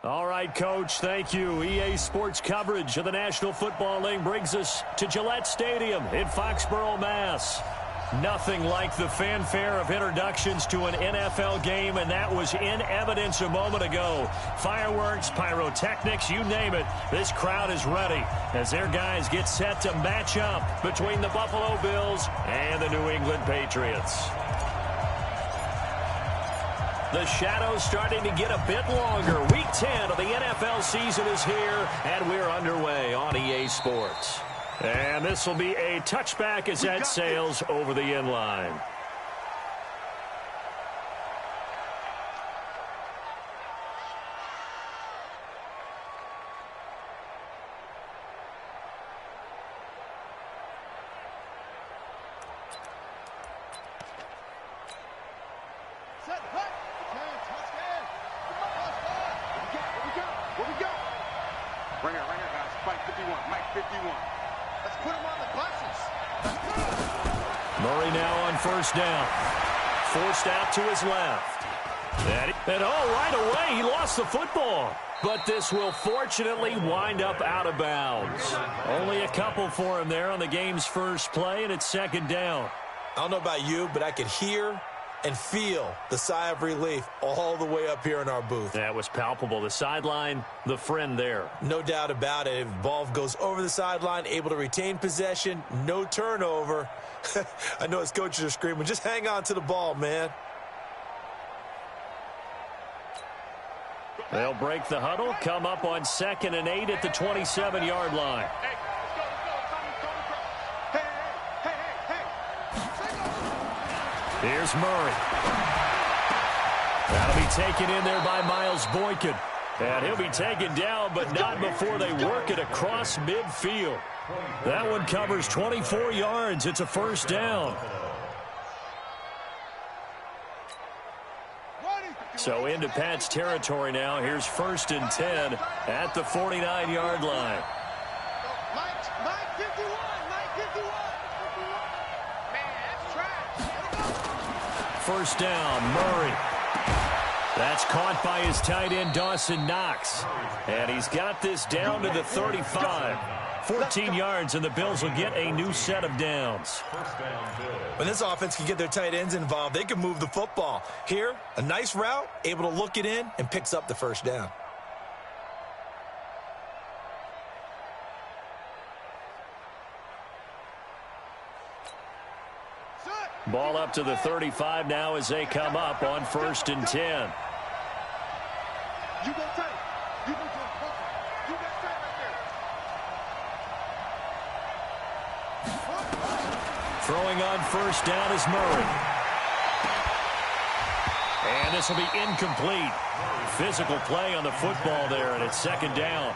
All right, Coach, thank you. EA Sports coverage of the National Football League brings us to Gillette Stadium in Foxborough, Mass. Nothing like the fanfare of introductions to an NFL game, and that was in evidence a moment ago. Fireworks, pyrotechnics, you name it. This crowd is ready as their guys get set to match up between the Buffalo Bills and the New England Patriots. The shadow's starting to get a bit longer. Week 10 of the NFL season is here, and we're underway on EA Sports. And this will be a touchback as that sails over the end line. Murray now on first down. Forced out to his left. And right away, he lost the football. But this will fortunately wind up out of bounds. Only a couple for him there on the game's first play, and it's second down. I don't know about you, but I could hear and feel the sigh of relief all the way up here in our booth. That was palpable. The sideline, the friend there. No doubt about it. If the ball goes over the sideline, able to retain possession, no turnover. I know his coaches are screaming, just hang on to the ball, man. They'll break the huddle, come up on 2nd and 8 at the 27-yard line. Here's Murray. That'll be taken in there by Miles Boykin. And he'll be taken down, but not before they work it across midfield. That one covers 24 yards. It's a first down. So into Pat's territory now. Here's 1st and 10 at the 49-yard line. First down, Murray. That's caught by his tight end, Dawson Knox. And he's got this down to the 35. 14 yards, and the Bills will get a new set of downs. When this offense can get their tight ends involved, they can move the football. Here, a nice route, able to look it in, and picks up the first down. Ball up to the 35 now as they come up on 1st and 10. Throwing on first down is Murray. And this will be incomplete. Physical play on the football there, and it's 2nd down.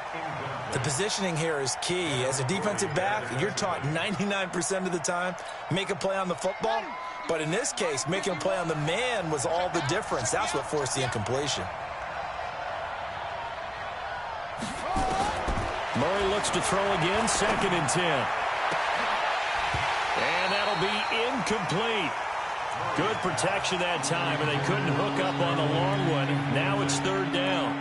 The positioning here is key. As a defensive back, you're taught 99% of the time, make a play on the football. But in this case, making a play on the man was all the difference. That's what forced the incompletion. Murray looks to throw again, 2nd and 10. And that'll be incomplete. Good protection that time, and they couldn't hook up on the long one. Now it's 3rd down.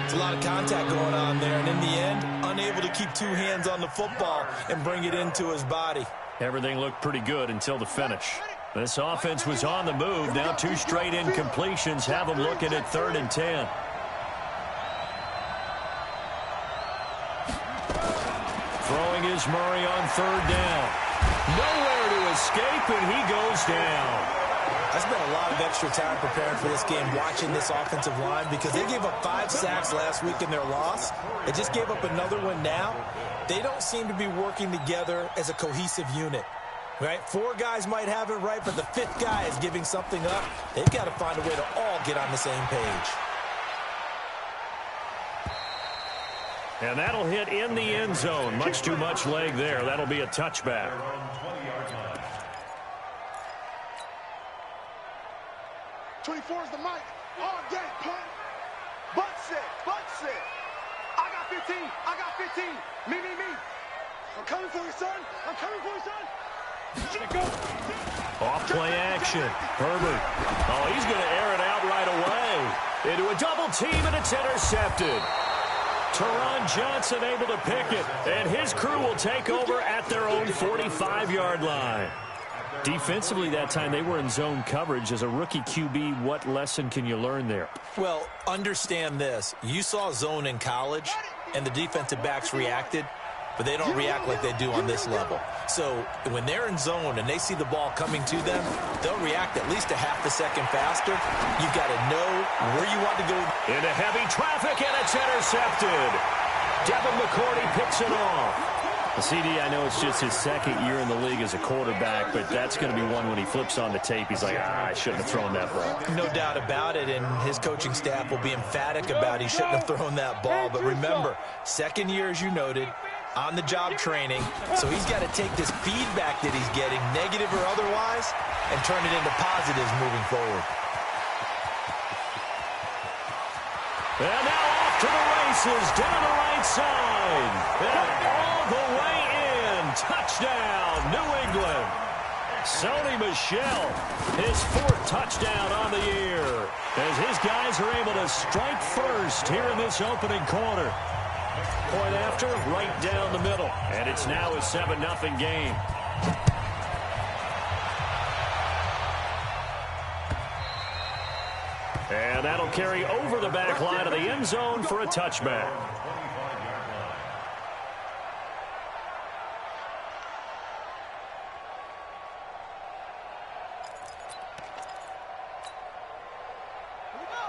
It's a lot of contact going on there, and in the end, unable to keep two hands on the football and bring it into his body. Everything looked pretty good until the finish. This offense was on the move. Now 2 straight incompletions have them looking at 3rd and 10. Throwing is Murray on 3rd down. Nowhere to escape, and he goes down. I spent a lot of extra time preparing for this game, watching this offensive line, because they gave up 5 sacks last week in their loss. They just gave up another one now. They don't seem to be working together as a cohesive unit. Right? 4 guys might have it right, but the 5th guy is giving something up. They've got to find a way to all get on the same page. And that'll hit in the end zone. Much too much leg there. That'll be a touchback. '24 is the mic. All day, punt. Butt set, butt set. I got 15. I got 15. Me. I'm coming for you, son. I'm coming for you, son. Off play action. Herbert. Oh, he's going to air it out right away. Into a double team, and it's intercepted. Teron Johnson able to pick it, and his crew will take over at their own 45-yard line. Defensively that time, they were in zone coverage. As a rookie QB, what lesson can you learn there? Well, understand this. You saw zone in college, and the defensive backs reacted, but they don't react like they do on this level. So when they're in zone and they see the ball coming to them, they'll react at least a half a second faster. You've got to know where you want to go. Into heavy traffic, and it's intercepted. Devin McCourty picks it off. The CD, I know it's just his second year in the league as a quarterback, but that's going to be one when he flips on the tape. He's like, I shouldn't have thrown that ball. No doubt about it, and his coaching staff will be emphatic about he shouldn't have thrown that ball. But remember, second year, as you noted, on-the-job training, so he's got to take this feedback that he's getting, negative or otherwise, and turn it into positives moving forward. And now off to the races, down the right side. And all the way in. Touchdown, New England. Sony Michel, his 4th touchdown on the year, as his guys are able to strike first here in this opening quarter. Point after, right down the middle. And it's now a 7-0 game. And that'll carry over the back line of the end zone for a touchback.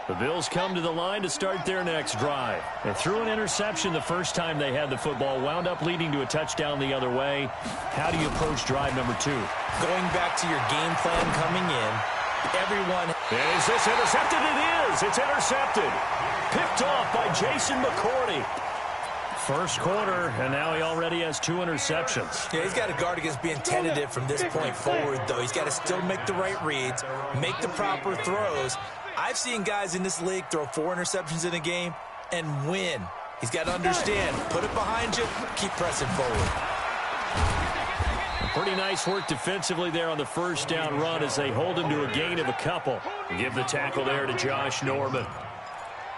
The Bills come to the line to start their next drive. They threw an interception the first time they had the football, wound up leading to a touchdown the other way. How do you approach drive number 2? Going back to your game plan coming in, everyone... Is this intercepted? It is. It's intercepted. Picked off by Jason McCourty. First quarter, and now he already has 2 interceptions. Yeah, he's got to guard against being tentative from this point forward, though. He's got to still make the right reads, make the proper throws. I've seen guys in this league throw 4 interceptions in a game and win. He's got to understand, put it behind you, keep pressing forward. Pretty nice work defensively there on the first down run as they hold him to a gain of a couple. Give the tackle there to Josh Norman.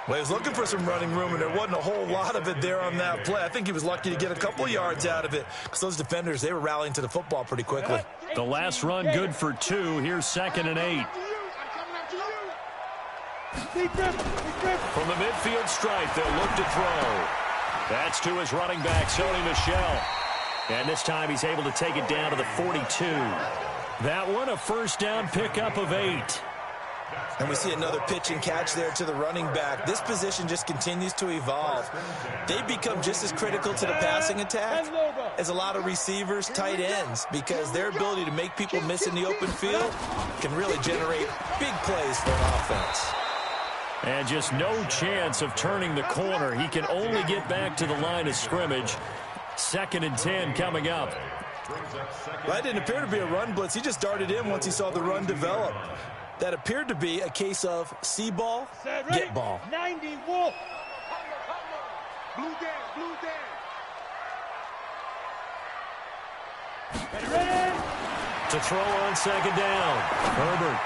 Well, he was looking for some running room, and there wasn't a whole lot of it there on that play. I think he was lucky to get a couple yards out of it because those defenders, they were rallying to the football pretty quickly. The last run good for 2. Here's 2nd and 8. From the midfield stripe, they'll look to throw. That's to his running back, Sony Michel. And this time he's able to take it down to the 42. That one, a first down pickup of 8. And we see another pitch and catch there to the running back. This position just continues to evolve. They become just as critical to the passing attack as a lot of receivers, tight ends, because their ability to make people miss in the open field can really generate big plays for an offense. And just no chance of turning the corner. He can only get back to the line of scrimmage. 2nd and 10 coming up. Well, that didn't appear to be a run blitz. He just darted in once he saw the run develop. That appeared to be a case of see ball, get ball. 90 Wolf. Blue down, blue down. Ready? To throw on 2nd down. Herbert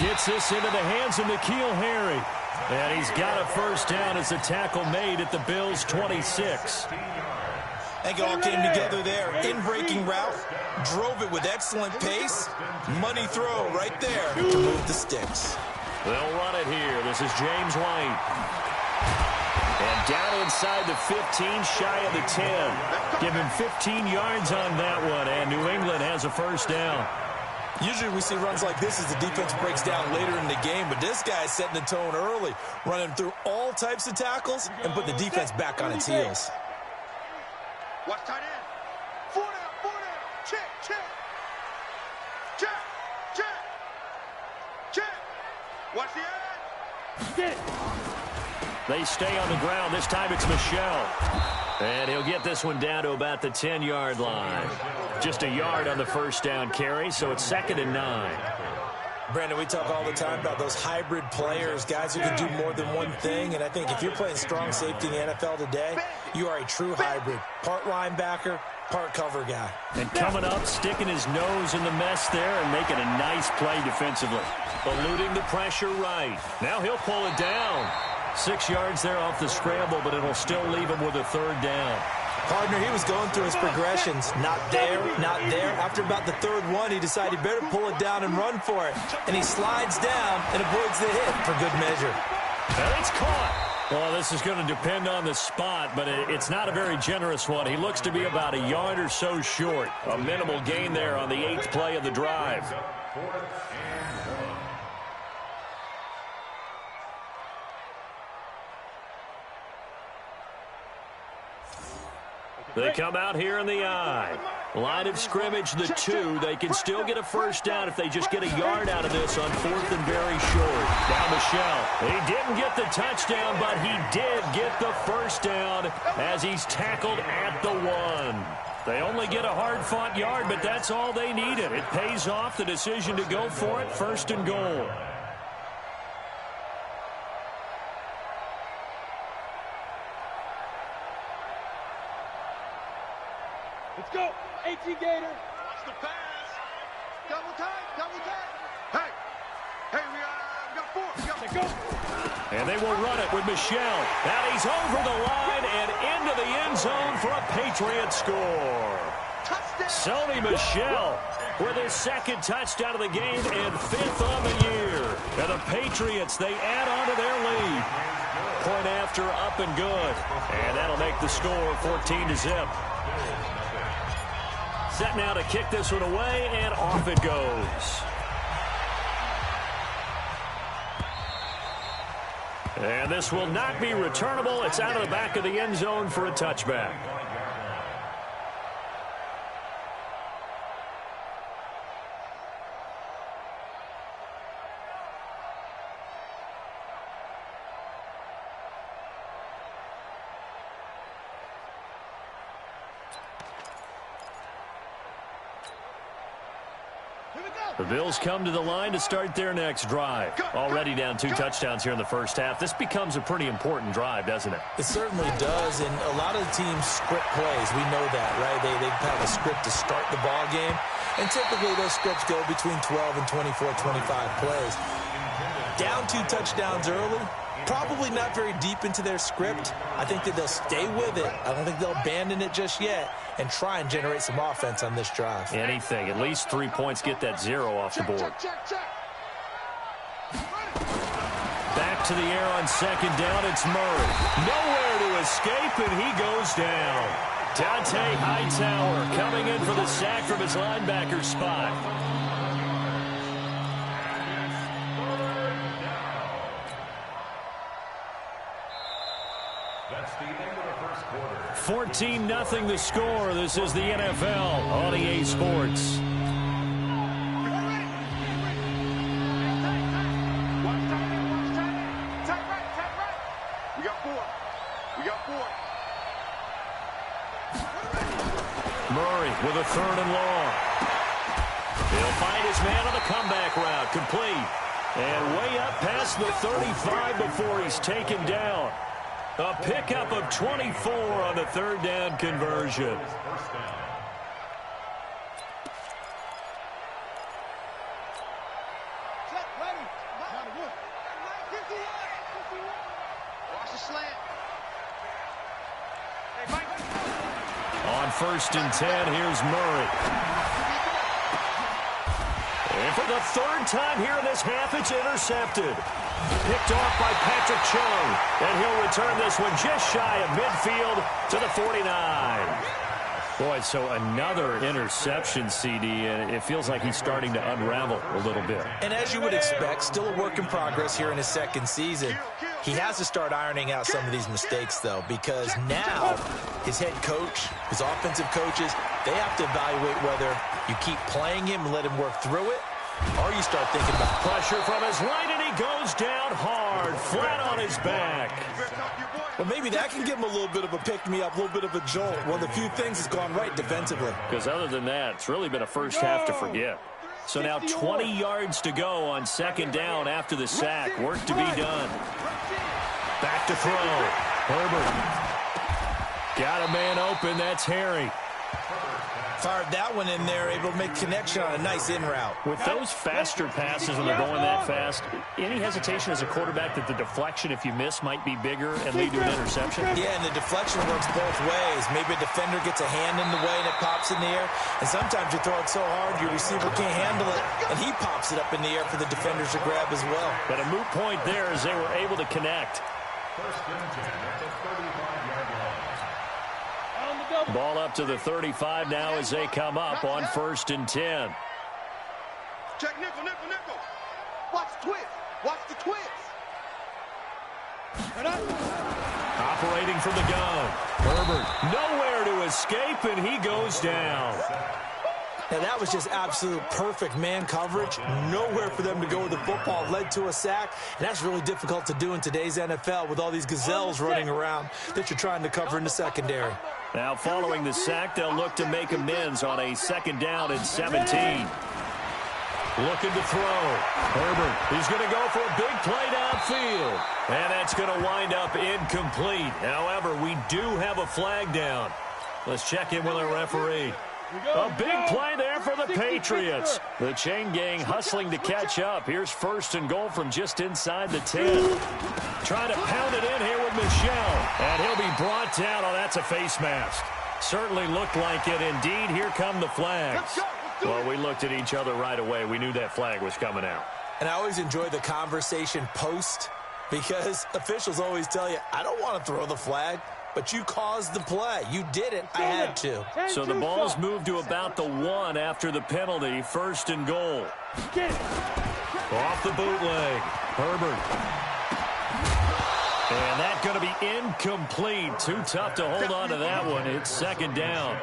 gets this into the hands of N'Keal Harry. And he's got a first down as the tackle made at the Bills' 26. I think it all came together there. In-breaking route, drove it with excellent pace. Money throw right there to move the sticks. They'll run it here. This is James White. And down inside the 15, shy of the 10. Give him 15 yards on that one, and New England has a first down. Usually we see runs like this as the defense breaks down later in the game, but this guy's setting the tone early, running through all types of tackles and putting the defense back on its heels. Watch tight end. 4 down, 4 down. Check, check. Check, check. Check. Watch the end. They stay on the ground. This time it's Michel. And he'll get this one down to about the 10-yard line. Just a yard on the first down carry, so it's 2nd and 9. Brandon, we talk all the time about those hybrid players, guys who can do more than one thing. And I think if you're playing strong safety in the NFL today, you are a true hybrid. Part linebacker, part cover guy. And coming up, sticking his nose in the mess there and making a nice play defensively. Eluding the pressure right. Now he'll pull it down. 6 yards there off the scramble, but it'll still leave him with a third down. Partner, he was going through his progressions. Not there, not there. After about the third one, he decided he better pull it down and run for it. And he slides down and avoids the hit for good measure. And it's caught. Well, this is going to depend on the spot, but it's not a very generous one. He looks to be about a yard or so short. A minimal gain there on the 8th play of the drive. They come out here in the I. Line of scrimmage, the 2. They can still get a first down if they just get a yard out of this on 4th and very short. Now Michelle. He didn't get the touchdown, but he did get the first down as he's tackled at the 1. They only get a hard-fought yard, but that's all they needed. It pays off the decision to go for it, 1st and goal. Let's go. 18 Gator. Watch the pass. Double time. Double time. Hey, we got 4. Let's go. And they will run it with Michelle. And he's over the line and into the end zone for a Patriot score. Touchdown. Sony Michel with his 2nd touchdown of the game and 5th on the year. And the Patriots, they add on to their lead. Point after, up and good. And that'll make the score 14-0. Set now to kick this one away, and off it goes. And this will not be returnable. It's out of the back of the end zone for a touchback. The Bills come to the line to start their next drive. Already down 2 touchdowns here in the first half. This becomes a pretty important drive, doesn't it? It certainly does, and a lot of the teams script plays. We know that, right? They have a script to start the ball game, and typically those scripts go between 12 and 24, 25 plays. Down 2 touchdowns early, probably not very deep into their script. I think that they'll stay with it. I don't think they'll abandon it just yet and try and generate some offense on this drive. Anything. At least 3 points, get that 0 off the board. Back to the air on 2nd down. It's Murray. Nowhere to escape, and he goes down. Dante Hightower coming in for the sack from his linebacker spot. That's the end of the first quarter. 14-0 the score. This is the NFL on EA Sports. We got 4. We got 4. Murray with a 3rd and long. He'll find his man on the comeback route. Complete. And way up past the 35 before he's taken down. A pickup of 24 on the 3rd down conversion. Watch the slant. On 1st and 10, here's Murray. And for the 3rd time here in this half, it's intercepted. Picked off by Patrick Chung. And he'll return this one just shy of midfield to the 49. Boy, so another interception, CD, and it feels like he's starting to unravel a little bit. And as you would expect, still a work in progress here in his 2nd season. He has to start ironing out some of these mistakes, though, because now his head coach, his offensive coaches, they have to evaluate whether you keep playing him and let him work through it, or you start thinking about pressure from his right, and he goes down hard, flat on his back. Well, maybe that can give him a little bit of a pick-me-up, a little bit of a jolt. One of the few things that's gone right defensively. Because other than that, it's really been a first half to forget. So now 20 yards to go on second down after the sack. Work to be done. Back to throw. Herbert. Got a man open. That's Harry. Fired that one in there, able to make connection on a nice in route. With those faster passes when they're going that fast, any hesitation as a quarterback that the deflection, if you miss, might be bigger and lead to an interception? Yeah, and the deflection works both ways. Maybe a defender gets a hand in the way and it pops in the air. And sometimes you throw it so hard your receiver can't handle it, and he pops it up in the air for the defenders to grab as well. But a moot point there as they were able to connect. First and 10 at the 35-yard line. Ball up to the 35 now as they come up on 1st and 10. Check nickel, nickel, nickel. Watch the twist. Watch the twist. Operating from the gun. Herbert nowhere to escape, and he goes down. Now, that was just absolute perfect man coverage. Nowhere for them to go with the football. Led to a sack, and that's really difficult to do in today's NFL with all these gazelles running around that you're trying to cover in the secondary. Now, following the sack, they'll look to make amends on a 2nd down and 17. Looking to throw. Herbert, he's going to go for a big play downfield. And that's going to wind up incomplete. However, we do have a flag down. Let's check in with our referee. A big play there for the Patriots. The chain gang hustling to catch up. Here's 1st and goal from just inside the 10. Trying to pound it in here with Michel. And he'll be brought down. Oh, that's a face mask. Certainly looked like it. Indeed, here come the flags. Well, we looked at each other right away. We knew that flag was coming out. And I always enjoy the conversation post because officials always tell you, I don't want to throw the flag. But you caused the play. You did it. I had to. So the ball's moved to about the 1 after the penalty. 1st and goal. Off the bootleg. Herbert. And that's going to be incomplete. Too tough to hold on to that one. It's 2nd down.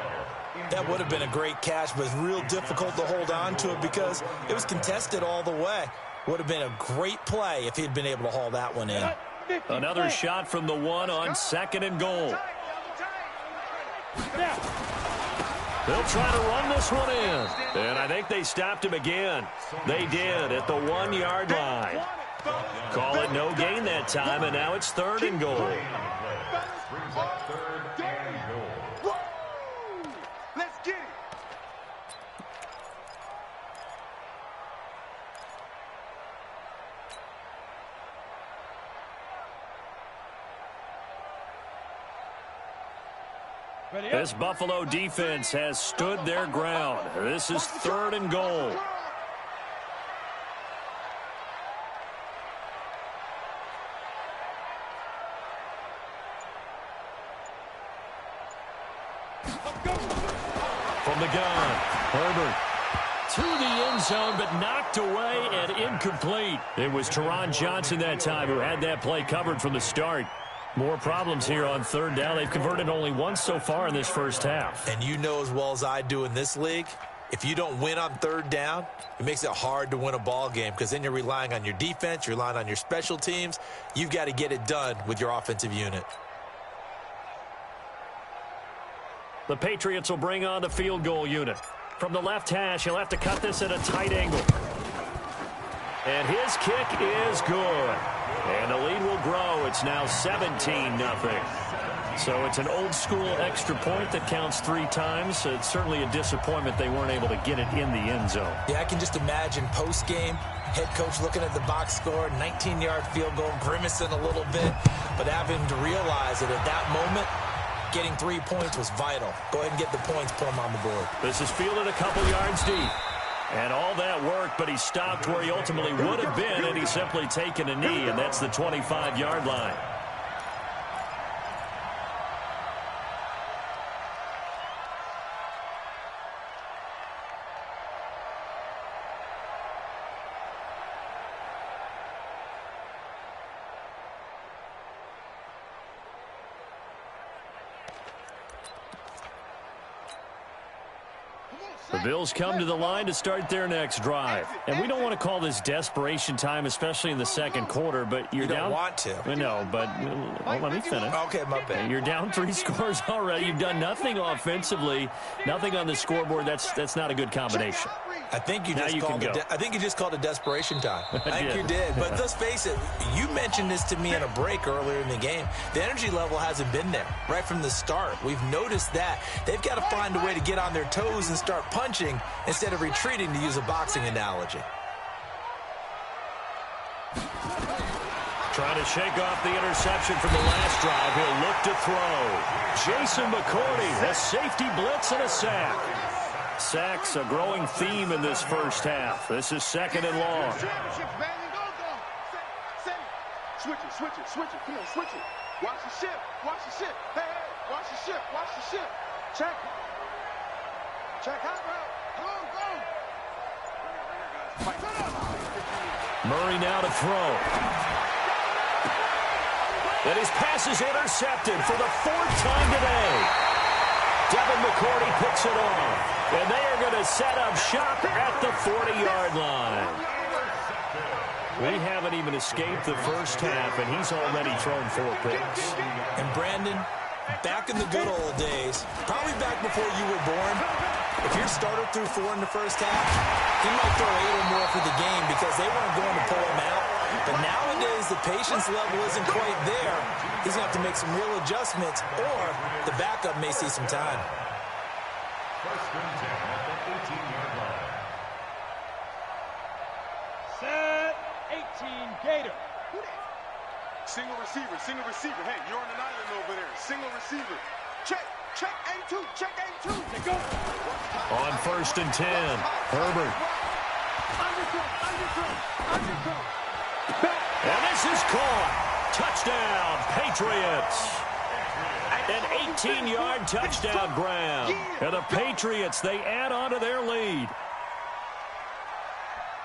That would have been a great catch, but it's real difficult to hold on to it because it was contested all the way. Would have been a great play if he'd been able to haul that one in. Another shot from the 1 on 2nd and goal. They'll try to run this one in. And I think they stopped him again. They did at the 1-yard line. Call it no gain that time, and now it's 3rd and goal. Let's get it. This Buffalo defense has stood their ground. This is 3rd and goal. From the gun, Herbert to the end zone, but knocked away and incomplete. It was Teron Johnson that time who had that play covered from the start. More problems here on 3rd down. They've converted only once so far in this first half. And you know as well as I do in this league, if you don't win on 3rd down, it makes it hard to win a ball game because then you're relying on your defense, you're relying on your special teams. You've got to get it done with your offensive unit. The Patriots will bring on the field goal unit. From the left hash, he'll have to cut this at a tight angle. And his kick is good. And the lead will grow. It's now 17-0. So it's an old-school extra point that counts 3 times. So it's certainly a disappointment they weren't able to get it in the end zone. Yeah, I can just imagine post-game, head coach looking at the box score, 19-yard field goal, grimacing a little bit, but having to realize that at that moment, getting 3 points was vital. Go ahead and get the points, put them on the board. This is fielded a couple yards deep. And all that worked, but he stopped where he ultimately would have been, and he's simply taken a knee, and that's the 25-yard line. The Bills come to the line to start their next drive. And we don't want to call this desperation time, especially in the second quarter, but you're down. You don't want to. No, but well, let me finish. Okay, my bad. You're down 3 scores already. You've done nothing offensively, nothing on the scoreboard. That's not a good combination. I think you just called it desperation time. I think you did. But let's face it, you mentioned this to me in a break earlier in the game. The energy level hasn't been there right from the start. We've noticed that. They've got to find a way to get on their toes and start punching instead of retreating, to use a boxing analogy. Trying to shake off the interception from the last drive. He'll look to throw. Jason McCourty, a safety blitz and a sack. Sacks a growing theme in this first half. This is second and long. Switch it. Come on, switch it. Watch the ship. Hey, watch the ship. Check out, bro. Go. Murray now to throw. And his pass is intercepted for the 4th time today. Devin McCourty picks it off. And they are going to set up shop at the 40-yard line. We haven't even escaped the first half, and he's already thrown 4 picks. And Brandon, back in the good old days, probably back before you were born, if your starter threw 4 in the first half, he might throw 8 or more for the game because they weren't going to pull him out. But nowadays, the patience level isn't quite there. He's going to have to make some real adjustments, or the backup may see some time. First and 10 at the 18-yard line. Set, 18, Gator. Single receiver. Hey, you're on an island over there. Single receiver. Check A2. They go. On first and 10, Herbert. Underthrow. And this is caught. Touchdown, Patriots. An 18-yard touchdown grab. And the Patriots, they add on to their lead.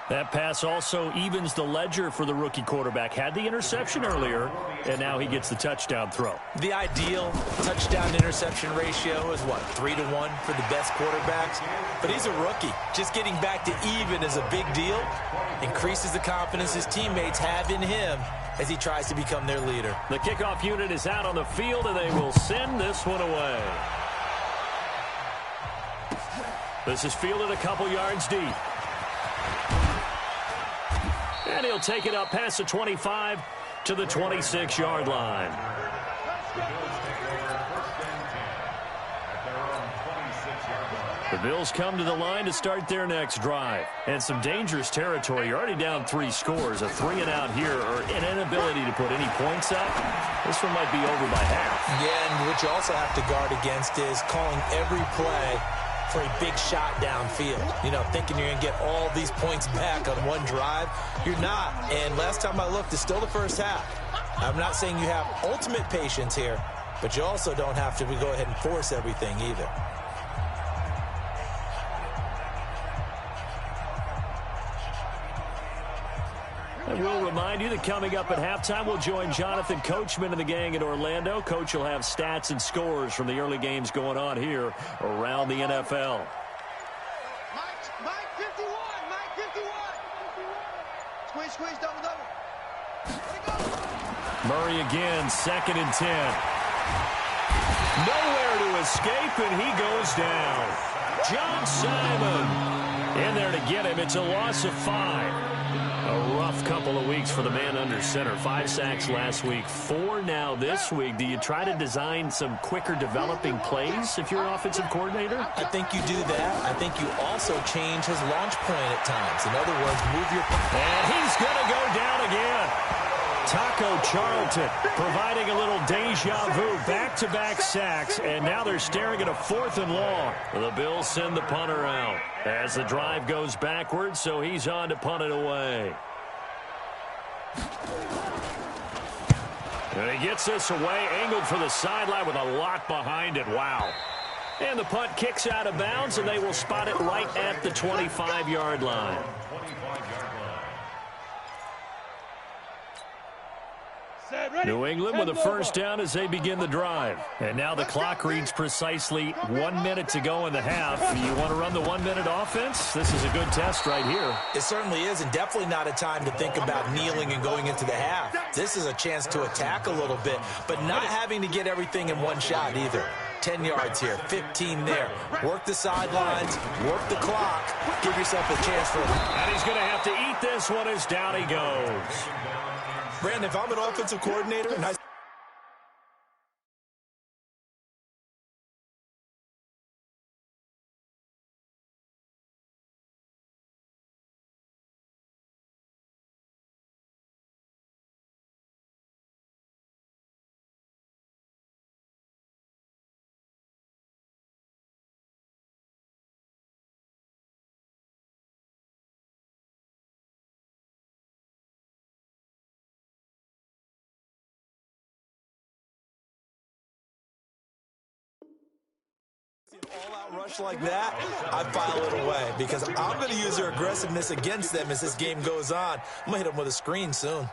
That pass also evens the ledger for the rookie quarterback. Had the interception earlier, and now he gets the touchdown throw. The ideal touchdown-interception ratio is, 3 to 1 for the best quarterbacks? But he's a rookie. Just getting back to even is a big deal. Increases the confidence his teammates have in him as he tries to become their leader. The kickoff unit is out on the field, and they will send this one away. This is fielded a couple yards deep. And he'll take it up past the 25 to the 26-yard line. The Bills come to the line to start their next drive. And some dangerous territory. You're already down 3 scores. A 3-and-out here, or an inability to put any points up. This one might be over by half. Yeah, and what you also have to guard against is calling every play for a big shot downfield. Thinking you're going to get all these points back on one drive. You're not. And last time I looked, it's still the first half. I'm not saying you have ultimate patience here, but you also don't have to go ahead and force everything either. And we'll remind you that coming up at halftime, we'll join Jonathan Coachman and the gang in Orlando. Coach will have stats and scores from the early games going on here around the NFL. Mike 51. Squeeze, double. Murray again, 2nd and 10. Nowhere to escape, and he goes down. John Simon in there to get him. It's a loss of 5. A rough couple of weeks for the man under center. 5 sacks last week, 4 now this week. Do you try to design some quicker developing plays if you're an offensive coordinator? I think you do that. I think you also change his launch point at times. In other words, move your... And he's going to go down again. Taco Charlton providing a little deja vu. Back-to-back sacks, and now they're staring at a 4th and long. The Bills send the punter out as the drive goes backwards, so he's on to punt it away. And he gets this away, angled for the sideline with a lot behind it. Wow. And the punt kicks out of bounds, and they will spot it right at the 25-yard line. 7, New England with a first down as they begin the drive. And now the clock reads precisely 1 minute to go in the half. You want to run the 1 minute offense? This is a good test right here. It certainly is, and definitely not a time to think about kneeling and going into the half. This is a chance to attack a little bit, but not having to get everything in one shot either. 10 yards here, 15 there. Work the sidelines, work the clock, give yourself a chance for it. And he's going to have to eat this one as down he goes. Brandon, if I'm an offensive coordinator and I all-out rush like that, I file it away because I'm going to use their aggressiveness against them as this game goes on. I'm going to hit them with a screen soon.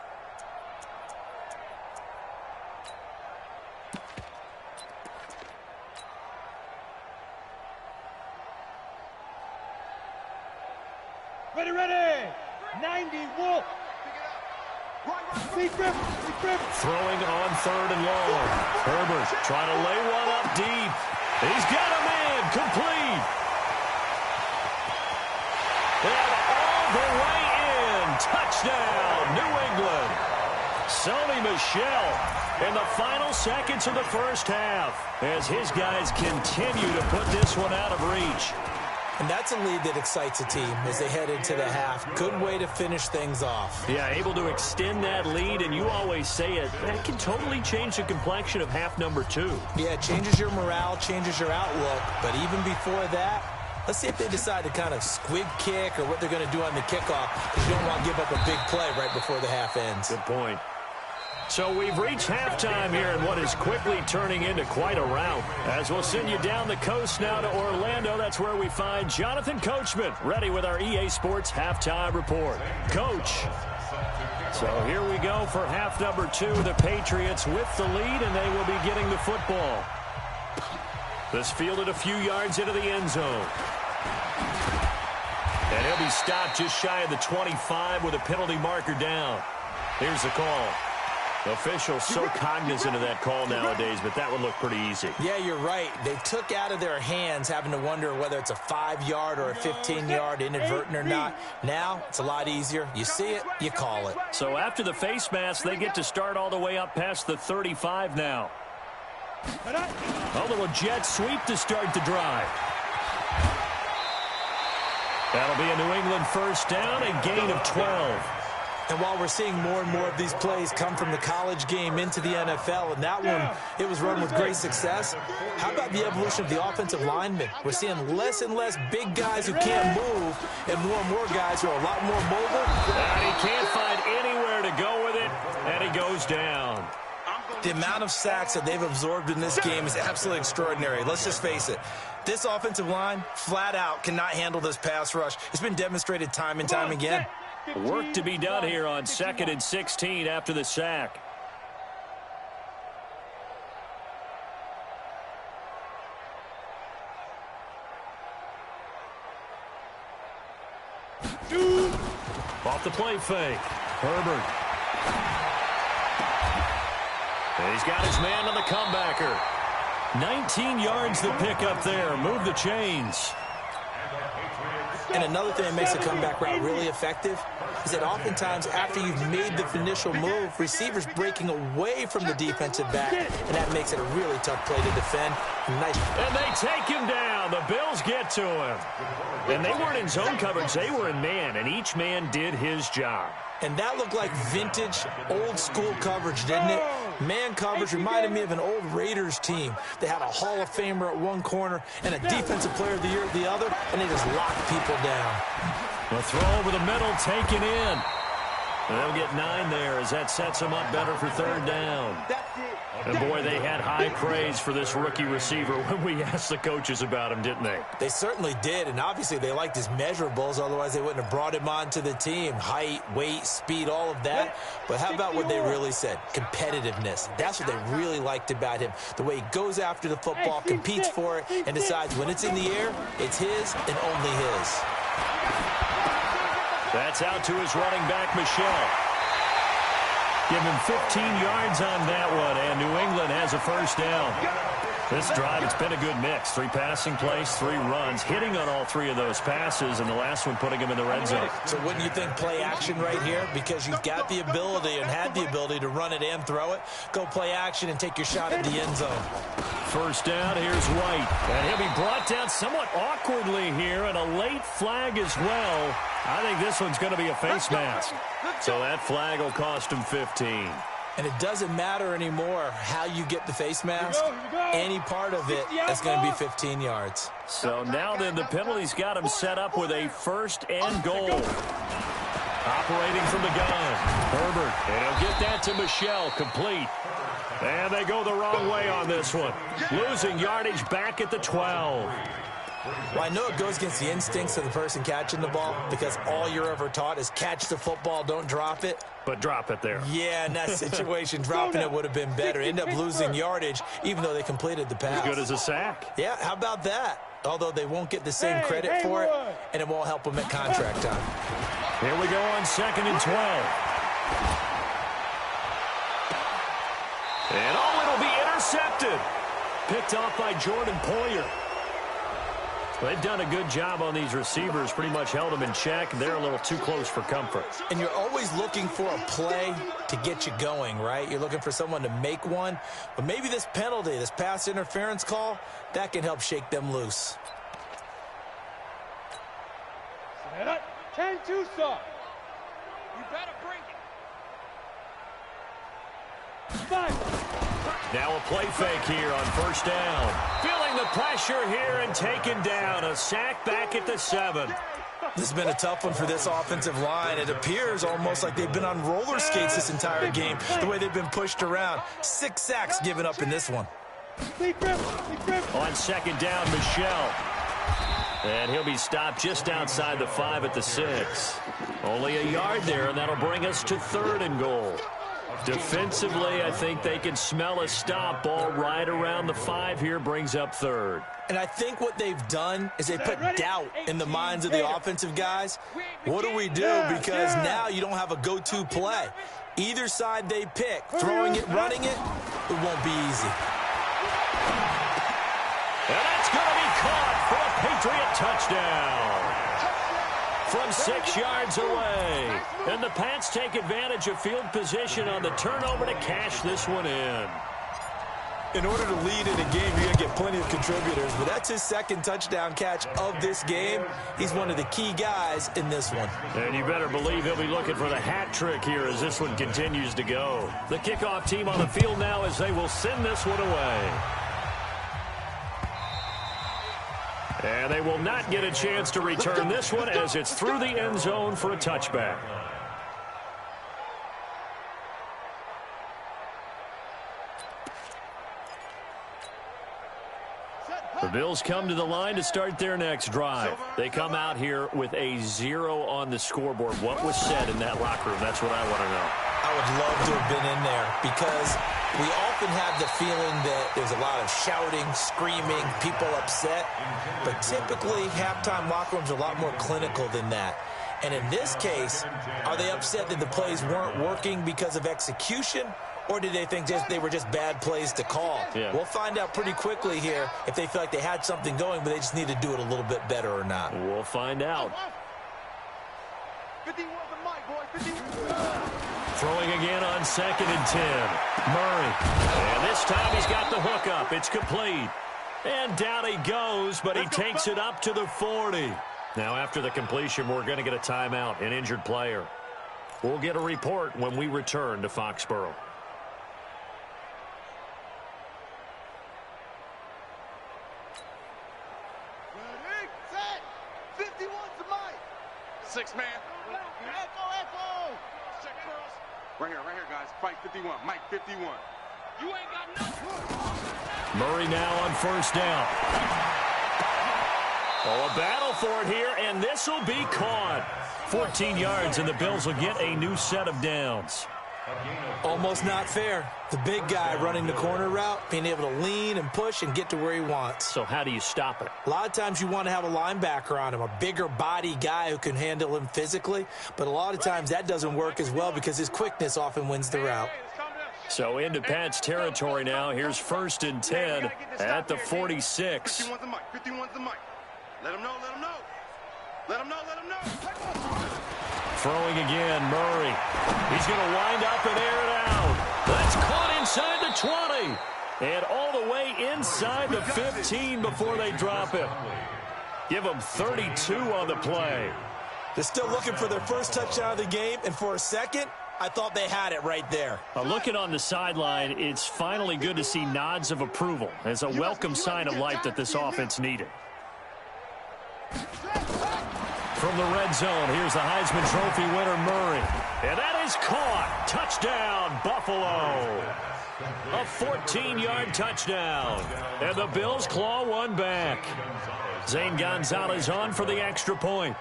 Ready. 90, Wolf. Throwing on 3rd and long. Herbert trying to lay one up deep. He's got a man complete. And all the way in. Touchdown, New England. Sony Michel in the final seconds of the first half as his guys continue to put this one out of reach. And that's a lead that excites a team as they head into the half. Good way to finish things off. Yeah, able to extend that lead, and you always say it, that can totally change the complexion of half number 2. Yeah, it changes your morale, changes your outlook. But even before that, let's see if they decide to kind of squib kick or what they're going to do on the kickoff, because you don't want to give up a big play right before the half ends. Good point. So we've reached halftime here in what is quickly turning into quite a rout. As we'll send you down the coast now to Orlando, that's where we find Jonathan Coachman, ready with our EA Sports Halftime Report. Coach. So here we go for half number 2. The Patriots with the lead, and they will be getting the football. This fielded a few yards into the end zone. And he'll be stopped just shy of the 25 with a penalty marker down. Here's the call. Officials so cognizant of that call nowadays, but that would look pretty easy. Yeah, you're right. They took out of their hands having to wonder whether it's a 5-yard or a 15-yard inadvertent or not. Now, it's a lot easier. You see it, you call it. So after the face mask, they get to start all the way up past the 35 now. A little jet sweep to start the drive. That'll be a New England first down, a gain of 12. And while we're seeing more and more of these plays come from the college game into the NFL, and that one, it was run with great success, how about the evolution of the offensive linemen? We're seeing less and less big guys who can't move and more guys who are a lot more mobile. And he can't find anywhere to go with it, and he goes down. The amount of sacks that they've absorbed in this game is absolutely extraordinary. Let's just face it. This offensive line, flat out, cannot handle this pass rush. It's been demonstrated time and time again. Work to be done here on 2nd and 16 after the sack. Off the play fake. Herbert. And he's got his man on the comebacker. 19 yards the pick up there. Move the chains. And another thing that makes a comeback route really effective is that oftentimes after you've made the initial move, receivers breaking away from the defensive back, and that makes it a really tough play to defend. And they take him down. The Bills get to him. And they weren't in zone coverage. They were in man, and each man did his job. And that looked like vintage, old-school coverage, didn't it? Man coverage reminded me of an old Raiders team. They had a Hall of Famer at one corner and a Defensive Player of the Year at the other, and they just locked people down. The throw over the middle taken in. And they'll get 9 there as that sets them up better for 3rd down. And boy, they had high praise for this rookie receiver when we asked the coaches about him, didn't they? They certainly did, and obviously they liked his measurables, otherwise they wouldn't have brought him onto the team. Height, weight, speed, all of that. But how about what they really said? Competitiveness. That's what they really liked about him. The way he goes after the football, competes for it, and decides when it's in the air, it's his and only his. That's out to his running back, Michelle. Give him 15 yards on that one, and New England has a first down. This drive, it's been a good mix. 3 passing plays, 3 runs, hitting on all 3 of those passes, and the last one putting him in the red zone. So wouldn't you think play action right here? Because you've got the ability and had the ability to run it and throw it. Go play action and take your shot at the end zone. First down, here's White. And he'll be brought down somewhat awkwardly here, and a late flag as well. I think this one's going to be a face mask. So that flag will cost him 15. And it doesn't matter anymore how you get the face mask. Any part of it is going to be 15 yards. So now then the penalty's got him set up with a first and goal. Operating from the gun. Herbert. And he'll get that to Michelle. Complete. And they go the wrong way on this one. Losing yardage back at the 12. Well, I know it goes against the instincts of the person catching the ball because all you're ever taught is catch the football, don't drop it. But drop it there. Yeah, in that situation, dropping it would have been better. End up losing yardage, even though they completed the pass. As good as a sack. Yeah, how about that? Although they won't get the same credit for it, and it won't help them at contract time. Here we go on 2nd and 12. And it'll be intercepted. Picked off by Jordan Poyer. They've done a good job on these receivers, pretty much held them in check. They're a little too close for comfort. And you're always looking for a play to get you going, right? You're looking for someone to make one. But maybe this penalty, this pass interference call, that can help shake them loose. 10-2, sir. You better bring it. 5. Now a play fake here on first down. Feeling the pressure here and taken down. A sack back at the 7. This has been a tough one for this offensive line. It appears almost like they've been on roller skates this entire game, the way they've been pushed around. 6 sacks given up in this one. On 2nd down, Michelle. And he'll be stopped just outside the 5 at the 6. Only a yard there, and that'll bring us to 3rd and goal. Defensively, I think they can smell a stop. Ball right around the 5 here brings up 3rd. And I think what they've done is they put doubt in the minds of the offensive guys. What do we do? Because now you don't have a go-to play. Either side they pick, throwing it, running it, it won't be easy. And that's going to be caught for a Patriot touchdown. From 6 yards away. And the Pats take advantage of field position on the turnover to cash this one in. In order to lead in a game, you're going to get plenty of contributors, but that's his 2nd touchdown catch of this game. He's one of the key guys in this one. And you better believe he'll be looking for the hat trick here as this one continues to go. The kickoff team on the field now as they will send this one away. And they will not get a chance to return this one as it's through the end zone for a touchback. The Bills come to the line to start their next drive. They come out here with a 0 on the scoreboard. What was said in that locker room? That's what I want to know. I would love to have been in there because we often have the feeling that there's a lot of shouting, screaming, people upset. But typically, halftime locker rooms are a lot more clinical than that. And in this case, are they upset that the plays weren't working because of execution? Or did they think they were just bad plays to call? Yeah. We'll find out pretty quickly here if they feel like they had something going, but they just need to do it a little bit better or not. We'll find out. 51 the mic, boy. 51. Throwing again on 2nd and 10. Murray. And this time he's got the hook up. It's complete. And down he goes, but he takes it up to the 40. Now after the completion, we're going to get a timeout, an injured player. We'll get a report when we return to Foxborough. Ready, set. 51's the mic. 6 man. Echo. Check girls. Right here, guys. Fight 51. Mike 51. Murray now on first down. Oh, a battle for it here, and this will be caught. 14 yards, and the Bills will get a new set of downs. Almost not fair. The big guy running the corner route, being able to lean and push and get to where he wants. So how do you stop it? A lot of times you want to have a linebacker on him, a bigger body guy who can handle him physically, but a lot of times that doesn't work as well because his quickness often wins the route. So into Pat's territory now. Here's 1st and 10 at the 46. 51's the mic. 51's the mic. Let him know, let him know. Let him know, let him know. Throwing again, Murray. He's going to wind up and air it out. That's caught inside the 20. And all the way inside the 15 before they drop it. Give them 32 on the play. They're still looking for their first touchdown of the game, and for a second, I thought they had it right there. Looking on the sideline, it's finally good to see nods of approval as a welcome sign of life that this offense needed. From the red zone, here's the Heisman Trophy winner, Murray. And that is caught. Touchdown, Buffalo. A 14-yard touchdown. And the Bills claw one back. Zane Gonzalez on for the extra point.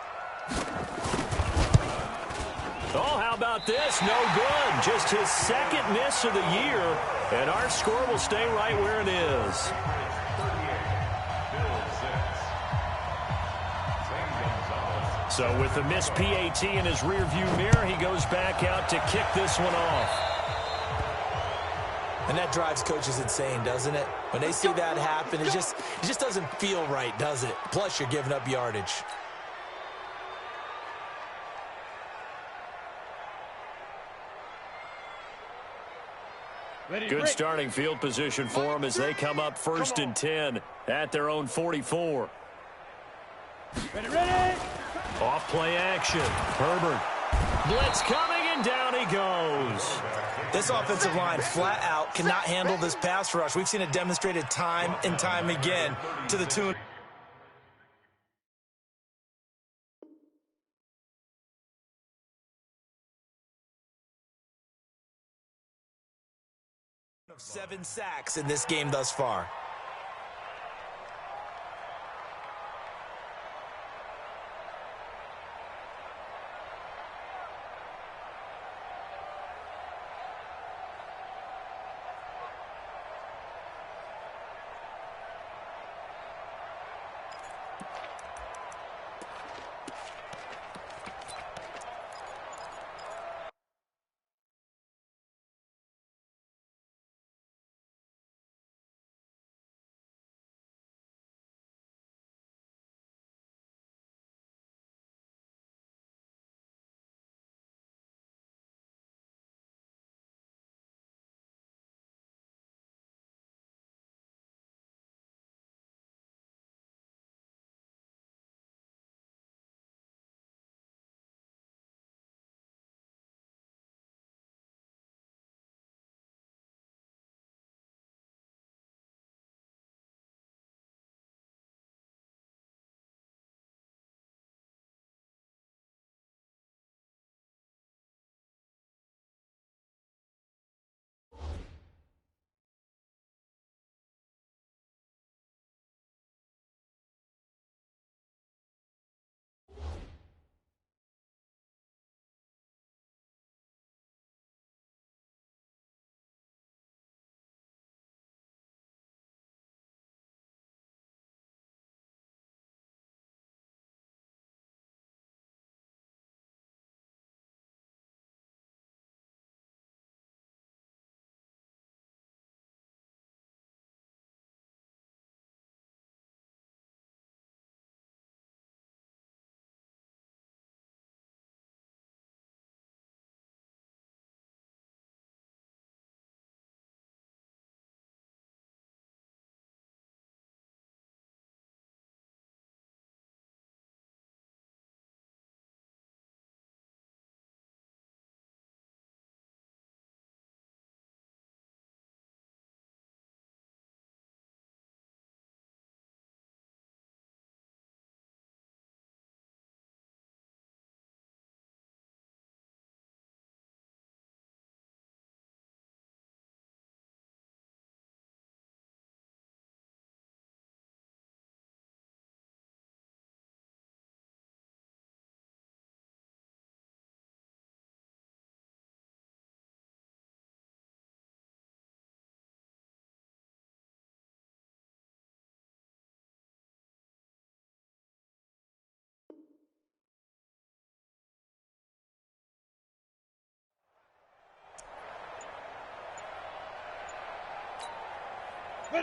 Oh, how about this? No good. Just his second miss of the year. And our score will stay right where it is. So with the missed PAT in his rearview mirror, he goes back out to kick this one off. And that drives coaches insane, doesn't it? When they see that happen, it just doesn't feel right, does it? Plus, you're giving up yardage. Good starting field position for them as they come up 1st and 10 at their own 44. Ready. Off play action. Herbert. Blitz coming, and down he goes. This offensive line flat out cannot handle this pass rush. We've seen it demonstrated time and time again to the tune of 7 sacks in this game thus far.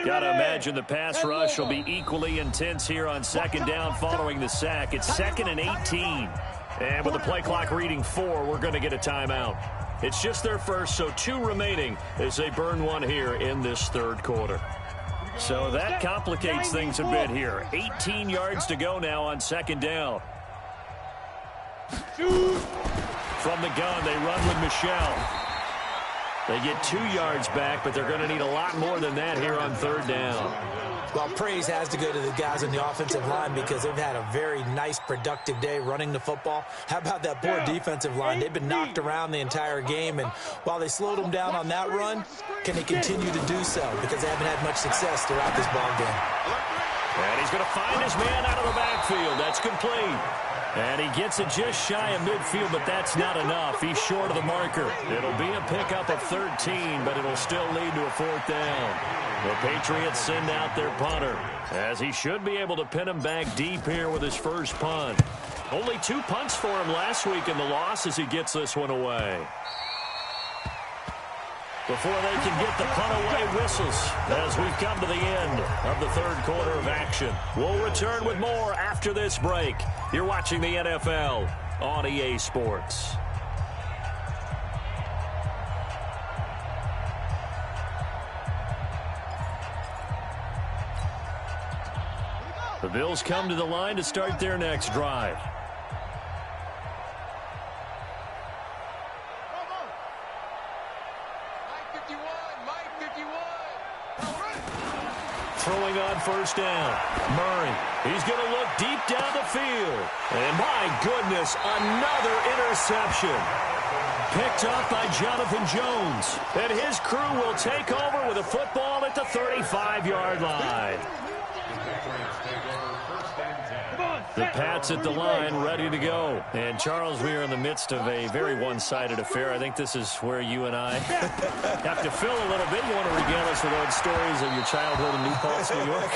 Got to imagine the pass rush will be equally intense here on second down following the sack. It's 2nd and 18. And with the play clock reading 4, we're going to get a timeout. It's just their first, so 2 remaining as they burn one here in this third quarter. So that complicates things a bit here. 18 yards to go now on second down. From the gun, they run with Michelle. They get 2 yards back, but they're going to need a lot more than that here on third down. Well, praise has to go to the guys on the offensive line because they've had a very nice, productive day running the football. How about that poor defensive line? They've been knocked around the entire game, and while they slowed them down on that run, can they continue to do so? Because they haven't had much success throughout this ball game. And he's going to find his man out of the backfield. That's complete. And he gets it just shy of midfield, but that's not enough. He's short of the marker. It'll be a pickup of 13, but it'll still lead to a 4th down. The Patriots send out their punter, as he should be able to pin him back deep here with his first punt. Only 2 punts for him last week in the loss as he gets this one away. Before they can get the punt away whistles, as we've come to the end of the third quarter of action. We'll return with more after this break. You're watching the NFL on EA Sports. The Bills come to the line to start their next drive. Throwing on first down. Murray. He's going to look deep down the field. And my goodness, another interception. Picked up by Jonathan Jones. And his crew will take over with a football at the 35-yard line. The Pats at the line, ready to go. And, Charles, we are in the midst of a very one-sided affair. I think this is where you and I have to fill a little bit. You want to regale us with old stories of your childhood in New Paltz, New York?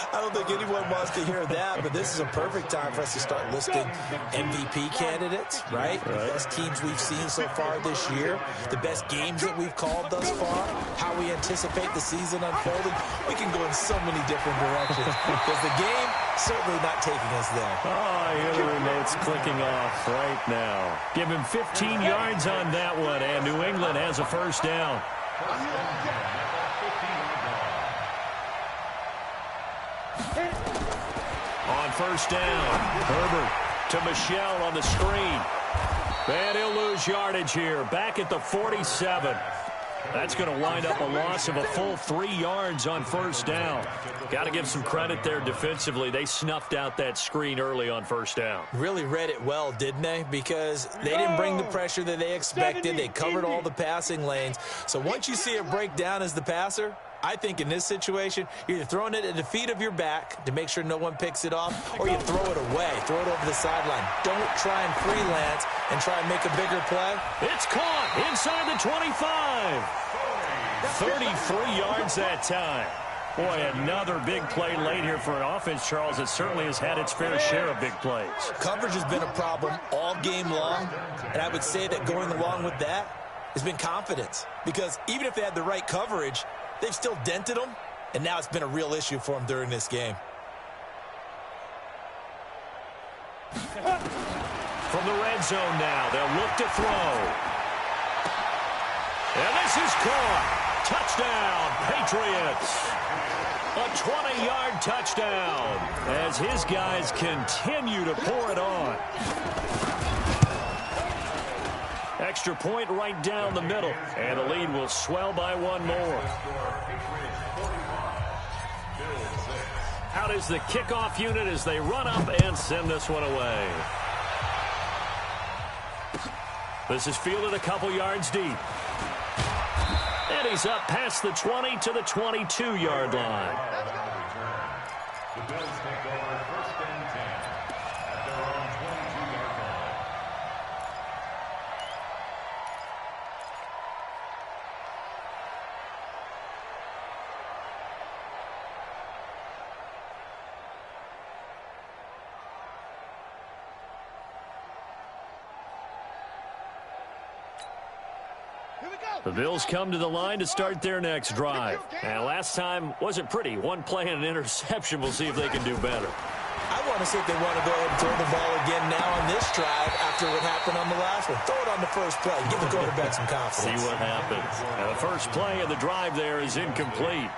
I don't think anyone wants to hear that, but this is a perfect time for us to start listing MVP candidates, right? The best teams we've seen so far this year, the best games that we've called thus far, how we anticipate the season unfolding. We can go in so many different directions because the game certainly not taking us there. Oh, I hear the remote's clicking off right now. Give him 15 yards on that one, and New England has a first down. On first down, Herbert to Michelle on the screen. And he'll lose yardage here, back at the 47. That's going to wind up a loss of a full 3 yards on first down. Got to give some credit there defensively. They snuffed out that screen early on first down. Really read it well, didn't they? Because they didn't bring the pressure that they expected. They covered all the passing lanes. So once you see it break down as the passer, I think in this situation, you're either throwing it at the feet of your back to make sure no one picks it off, or you throw it away, throw it over the sideline. Don't try and freelance and try and make a bigger play. It's caught inside the 25. 33 yards that time. Boy, another big play late here for an offense, Charles, that certainly has had its fair share of big plays. Coverage has been a problem all game long, and I would say that going along with that has been confidence. Because even if they had the right coverage, they've still dented them, and now it's been a real issue for them during this game. From the red zone now, they'll look to throw. And this is caught. Touchdown, Patriots. A 20-yard touchdown as his guys continue to pour it on. Extra point right down the middle, and the lead will swell by one more. Out is the kickoff unit as they run up and send this one away. This is fielded a couple yards deep. And he's up past the 20 to the 22-yard line. The Bills take over first and 10 at their own 22-yard line. The Bills come to the line to start their next drive. And last time wasn't pretty. One play and an interception. We'll see if they can do better. I want to see if they want to go ahead and throw the ball again now on this drive after what happened on the last one. Throw it on the first play. Give the quarterback some confidence. See what happens. And the first play of the drive there is incomplete.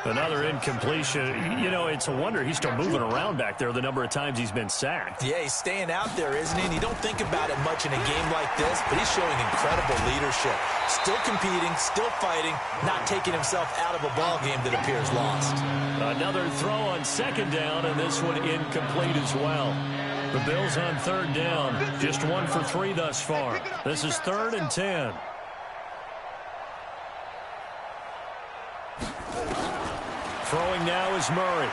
Another incompletion. You know, it's a wonder he's still moving around back there the number of times he's been sacked. Yeah, he's staying out there, isn't he? And you don't think about it much in a game like this, but he's showing incredible leadership. Still competing, still fighting, not taking himself out of a ball game that appears lost. Another throw on second down, and this one incomplete as well. The Bills on third down, just 1 for 3 thus far. This is 3rd and 10. Throwing now is Murray.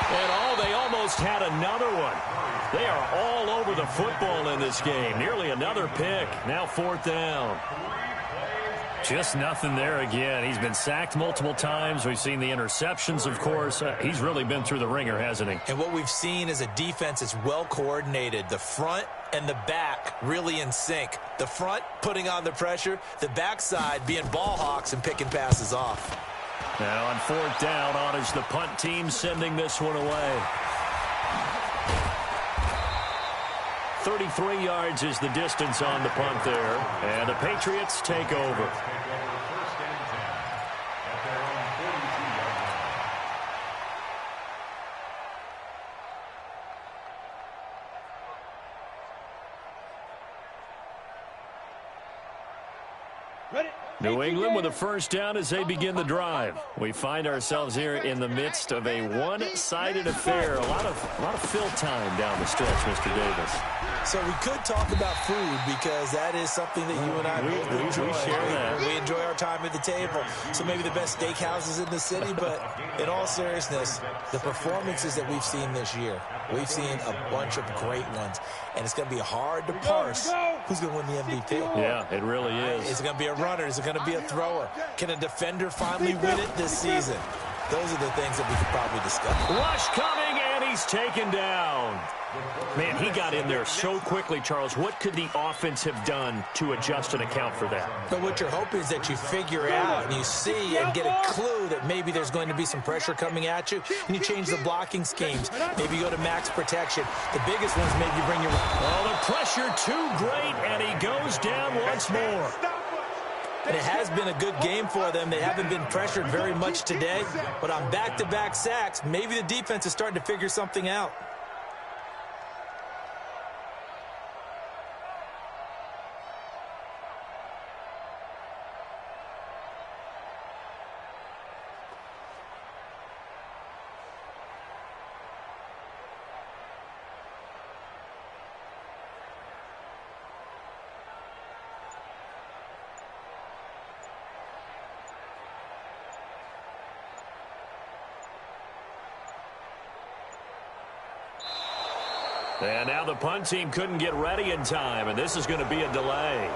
And they almost had another one. They are all over the football in this game. Nearly another pick. Now 4th down. Just nothing there again. He's been sacked multiple times. We've seen the interceptions, of course. He's really been through the ringer, hasn't he? And what we've seen is a defense that's well coordinated. The front and the back really in sync. The front putting on the pressure. The backside being ball hawks and picking passes off. Now on 4th down, on is the punt team sending this one away. 33 yards is the distance on the punt there. And the Patriots take over. New England with a first down as they begin the drive. We find ourselves here in the midst of a one-sided affair. A lot of fill time down the stretch, Mr. Davis. So we could talk about food because that is something that you and I both enjoy. We share that. We enjoy our time at the table. So maybe the best steakhouses in the city, but in all seriousness, the performances that we've seen this year, we've seen a bunch of great ones, and it's going to be hard to parse who's going to win the MVP. Yeah, it really is. Is it going to be a runner? Is it going to be a thrower? Can a defender finally win it this season? Those are the things that we could probably discuss. Rush coming, and he's taken down. Man, he got in there so quickly, Charles. What could the offense have done to adjust and account for that? But what you're hoping is that you figure out and you see and get a clue that maybe there's going to be some pressure coming at you, and you change the blocking schemes. Maybe you go to max protection. The biggest one's maybe you bring your... Oh, the pressure too great, and he goes down once more. And it has been a good game for them. They haven't been pressured very much today, but on back-to-back sacks, maybe the defense is starting to figure something out. And now the punt team couldn't get ready in time, and this is going to be a delay.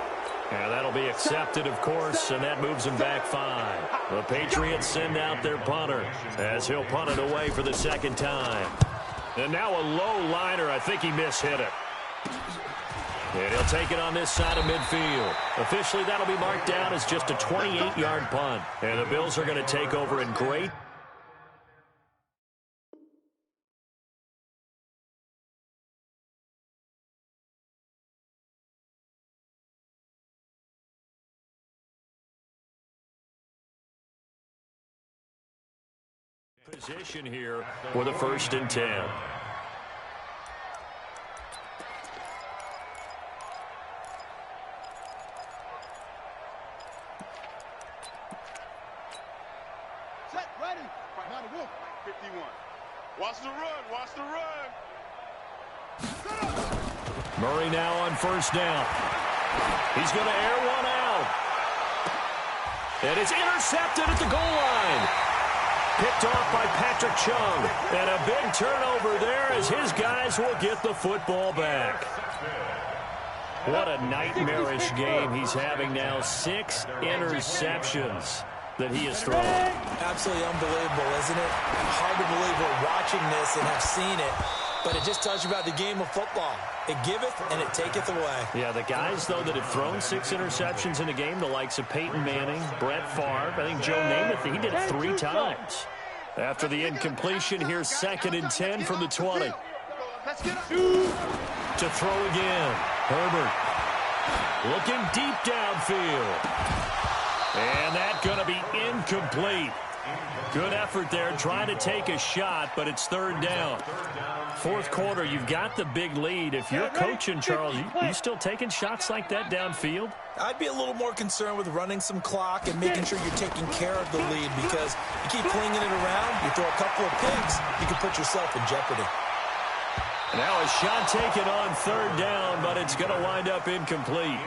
And that'll be accepted, of course, and that moves them back 5. The Patriots send out their punter as he'll punt it away for the second time. And now a low liner. I think he mishit it. And he'll take it on this side of midfield. Officially, that'll be marked down as just a 28-yard punt. And the Bills are going to take over in great position here for the 1st and 10. Set, ready. Not a wolf. 51. Watch the run. Watch the run. Murray now on 1st down. He's going to air one out. And it's intercepted at the goal line. Picked off by Patrick Chung. And a big turnover there as his guys will get the football back. What a nightmarish game he's having now. 6 interceptions that he has thrown. Absolutely unbelievable, isn't it? Hard to believe we're watching this and have seen it. but it just tells you about the game of football. It giveth and it taketh away. Yeah, the guys, though, that have thrown 6 interceptions in a game, the likes of Peyton Manning, Brett Favre, I think Joe Namath, he did it 3 times. After the incompletion, here's 2nd and 10 from the 20. To throw again, Herbert. Looking deep downfield. And that's going to be incomplete. Good effort there, trying to take a shot, but it's 3rd down. 4th quarter, you've got the big lead. If you're coaching, Charles, you still taking shots like that downfield? I'd be a little more concerned with running some clock and making sure you're taking care of the lead, because you keep flinging it around, you throw a couple of picks, you can put yourself in jeopardy. Now a shot taken on 3rd down, but it's going to wind up incomplete.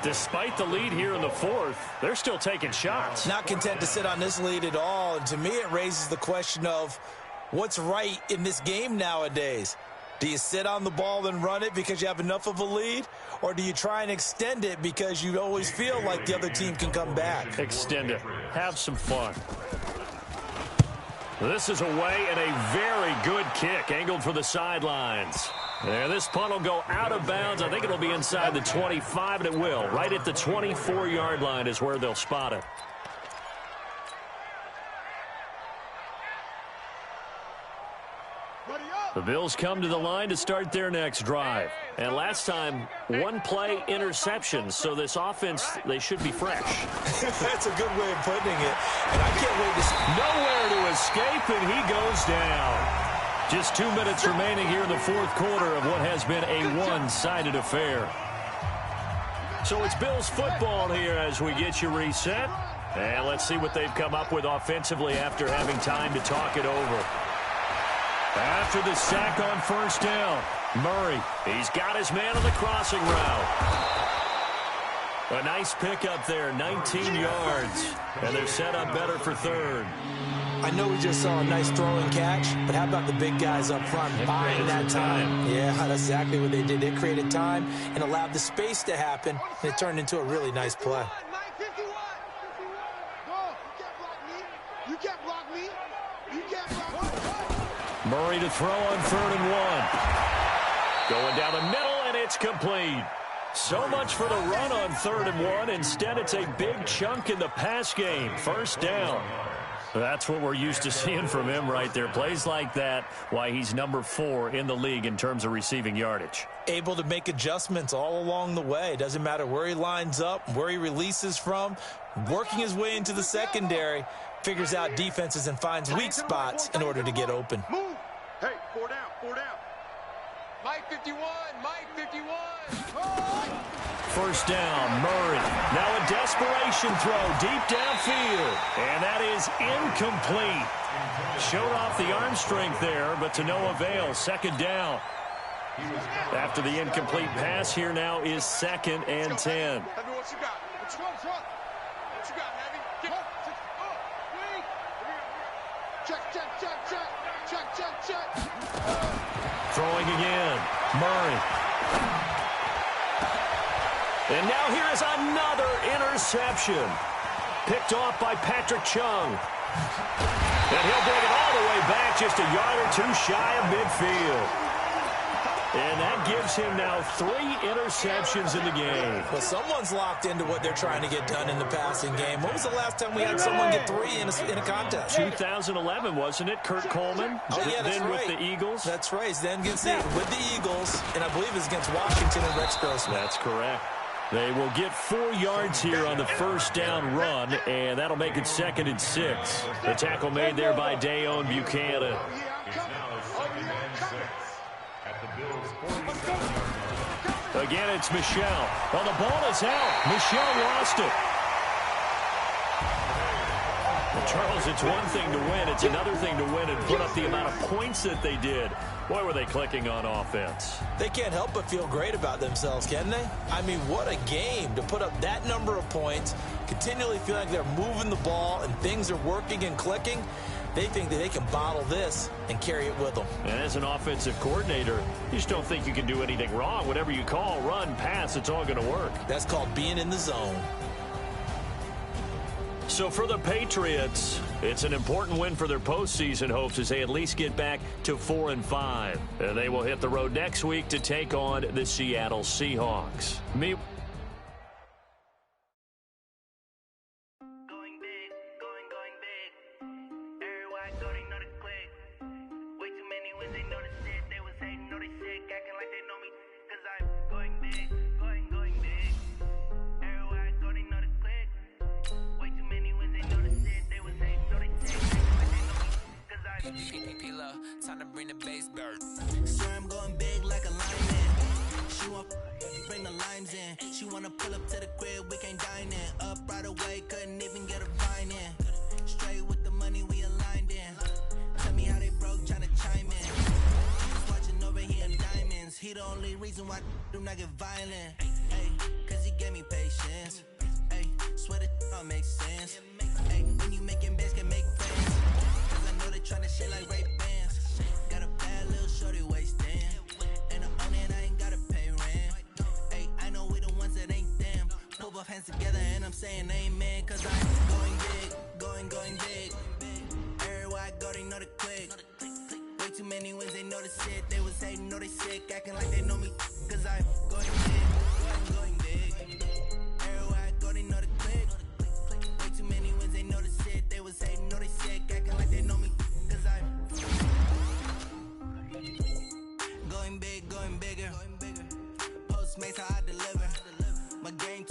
Despite the lead here in the 4th, they're still taking shots. Not content to sit on this lead at all, and to me it raises the question of what's right in this game nowadays. Do you sit on the ball and run it because you have enough of a lead, or do you try and extend it because you always feel like the other team can come back? Extend it. Have some fun. This is away and a very good kick, angled for the sidelines. There, this punt will go out of bounds. I think it'll be inside the 25, and it will. Right at the 24-yard line is where they'll spot it. The Bills come to the line to start their next drive. And last time, 1-play interception. So this offense, they should be fresh. That's a good way of putting it. And I can't wait to see. Nowhere to escape, and he goes down. Just 2 minutes remaining here in the 4th quarter of what has been a one-sided affair. So it's Bills football here as we get you reset. And let's see what they've come up with offensively after having time to talk it over. After the sack on 1st down, Murray, he's got his man on the crossing route. A nice pickup there, 19 yards. And they're set up better for 3rd. I know we just saw a nice throw and catch, but how about the big guys up front buying that time? Yeah, that's exactly what they did. They created time and allowed the space to happen, and it turned into a really nice play. Murray to throw on 3rd and 1. Going down the middle, and it's complete. So much for the run on 3rd and 1. Instead, it's a big chunk in the pass game. 1st down. That's what we're used to seeing from him right there. Plays like that, why he's number 4 in the league in terms of receiving yardage. Able to make adjustments all along the way. Doesn't matter where he lines up, where he releases from. Working his way into the secondary. Figures out defenses and finds weak spots in order to get open. Move. Hey, 4 down, 4 down. Mike 51, Mike 51. 1st down, Murray. Now a desperation throw deep downfield. And that is incomplete. Showed off the arm strength there, but to no avail. 2nd down. After the incomplete pass, here now is 2nd and 10. What you got? What you got, Heavy? Check. Throwing again. Murray. And now here is another interception. Picked off by Patrick Chung. And he'll bring it all the way back, just a yard or 2 shy of midfield. And that gives him now 3 interceptions in the game. Well, someone's locked into what they're trying to get done in the passing game. When was the last time we had someone get 3 in a contest? 2011, wasn't it? Kurt Coleman. Oh, yeah, that's then right. With the Eagles. That's right. Then with the Eagles, and I believe it's against Washington and Rex Grossman. That's correct. They will get 4 yards here on the 1st down run, and that'll make it 2nd and 6. The tackle made there by Dayon Buchanan. Again, it's Michel. Well, the ball is out. Michel lost it. Well, Charles, it's one thing to win. It's another thing to win and put up the amount of points that they did. Boy, were they clicking on offense. They can't help but feel great about themselves, can they? I mean, what a game to put up that number of points, continually feel like they're moving the ball and things are working and clicking. They think that they can bottle this and carry it with them. And as an offensive coordinator, you just don't think you can do anything wrong. Whatever you call, run, pass, it's all going to work. That's called being in the zone. So for the Patriots, it's an important win for their postseason hopes as they at least get back to 4-5. And they will hit the road next week to take on the Seattle Seahawks. Time to bring the bass bird. Swear I'm going big like a lineman. She want bring the limes in. She wanna pull up to the crib, we can't dine in. Up right away, couldn't even get a vine in. Straight with the money we aligned in. Tell me how they broke, tryna chime in. He's watching over here in diamonds. He the only reason why I do not get violent. Hey, cause he gave me patience. Hey, swear that all makes sense. Hey, when you making bands can make friends. Cause I know they tryna shit like Ray Ban. Got a bad little shorty wasting. And I own it, I ain't gotta pay rent. Hey, I know we the ones that ain't them. Pull both hands together and I'm saying amen. Cause I'm going big, going big. Everywhere I go, they know the click. Way too many wins, they know the shit. They was hating, know they sick, acting like they know me. Cause I'm going big, going big. Everywhere I go, they know the click. Way too many wins, they know the shit. They was hating, know they sick, acting like they know me. Cause I'm going big, going bigger. Postmates how I deliver. My game